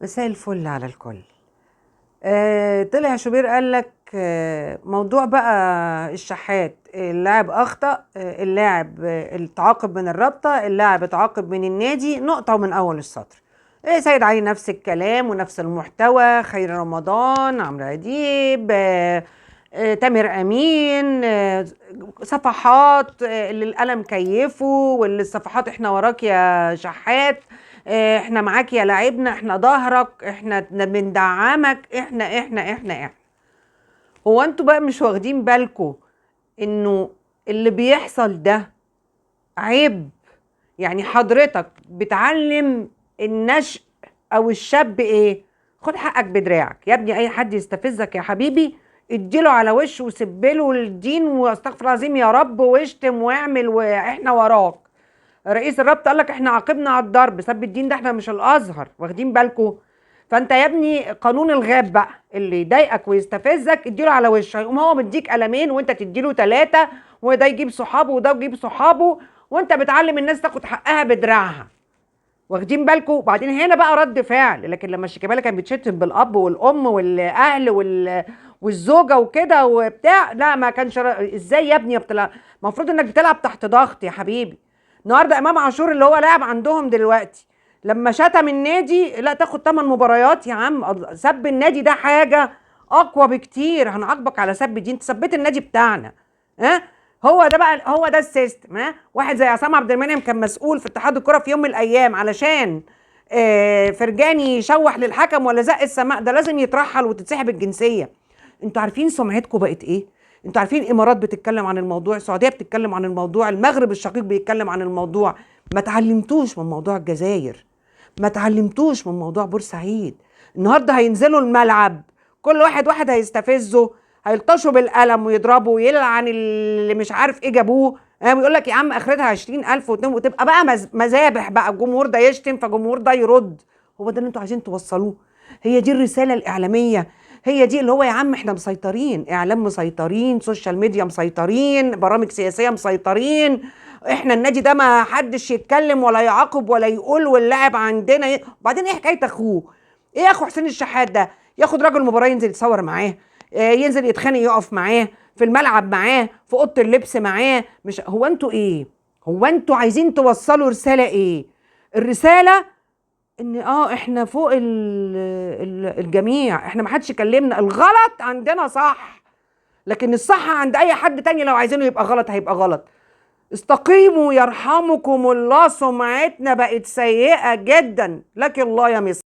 مساء الفل على الكل. طلع شوبير قال لك موضوع بقى الشحات، اللاعب اخطأ، اللاعب اتعاقب من الرابطة، اللاعب اتعاقب من النادي، نقطة ومن اول السطر. سيد علي نفس الكلام ونفس المحتوى، خير رمضان، عمرو اديب، تامر امين، صفحات اللي القلم كيفه، واللي الصفحات احنا وراك يا شحات، احنا معاك يا لاعبنا، احنا ظهرك، احنا بندعمك، احنا. هو انتوا بقى مش واخدين بالكم انه اللي بيحصل ده عيب؟ يعني حضرتك بتعلم النشء او الشاب ايه؟ خد حقك بدراعك يا ابني. اي حد يستفزك يا حبيبي اديله على وشه وسبله الدين واستغفر الله العظيم يا رب، واشتم واعمل واحنا وراك. رئيس الرابطه قال لك احنا عاقبنا على الضرب، سب الدين ده احنا مش الازهر، واخدين بالكم؟ فانت يا ابني قانون الغاب بقى، اللي يضايقك ويستفزك اديله على وشه، هيقوم هو مديك قلمين وانت تديله 3، وده يجيب صحابه وده يجيب صحابه، وانت بتعلم الناس تاخد حقها بدراعها، واخدين بالكم؟ وبعدين هنا بقى رد فعل. لكن لما الشيكابالا كان بيتشتم بالاب والام والاهل والزوجه وكده وبتاع، لا ما كانش ازاي يا ابني المفروض انك بتلعب تحت ضغط يا حبيبي. النهارده امام عاشور اللي هو لاعب عندهم دلوقتي لما شتم النادي، لا تاخد 8 مباريات يا عم. سب النادي ده حاجه اقوى بكتير، هنعاقبك على سب الدين، انت سبيت النادي بتاعنا. ها هو ده بقى، هو ده السيستم. واحد زي عصام عبد المنعم كان مسؤول في اتحاد الكره في يوم من الايام علشان فرجاني يشوح للحكم ولا زق السماء، ده لازم يترحل وتتسحب الجنسيه. انتوا عارفين سمعتكم بقت ايه؟ انتوا عارفين الامارات بتتكلم عن الموضوع، السعوديه بتتكلم عن الموضوع، المغرب الشقيق بيتكلم عن الموضوع. ما تعلمتوش من موضوع الجزائر، ما تعلمتوش من موضوع بورسعيد. النهارده هينزلوا الملعب، كل واحد هيستفزه، هيلطشوا بالقلم ويضربوا ويلعن اللي مش عارف ايه جابوه، ويقول لك يا عم اخرتها 20,000 وتبقى بقى مذابح بقى، الجمهور ده يشتم فالجمهور ده يرد. هو ده اللي انتوا عايزين توصلوه؟ هي دي الرساله الاعلاميه؟ هي دي اللي هو يا عم احنا مسيطرين، اعلام مسيطرين، سوشيال ميديا مسيطرين، برامج سياسيه مسيطرين، احنا النادي ده ما حدش يتكلم ولا يعاقب ولا يقول، واللاعب عندنا وبعدين ايه حكايه اخوه؟ ايه اخو حسين الشحات ده؟ ياخد راجل مباراه ينزل يتصور معاه، ينزل يتخانق يقف معاه في الملعب معاه في اوضه اللبس معاه. مش هو انتوا ايه؟ هو انتوا عايزين توصلوا رساله ايه؟ الرساله ان احنا فوق الجميع، احنا ما حدش يكلمنا، الغلط عندنا صح، لكن الصح عند اي حد تاني لو عايزينه يبقى غلط هيبقى غلط. استقيموا يرحمكم الله، سمعتنا بقت سيئة جدا، لك الله يا مصر.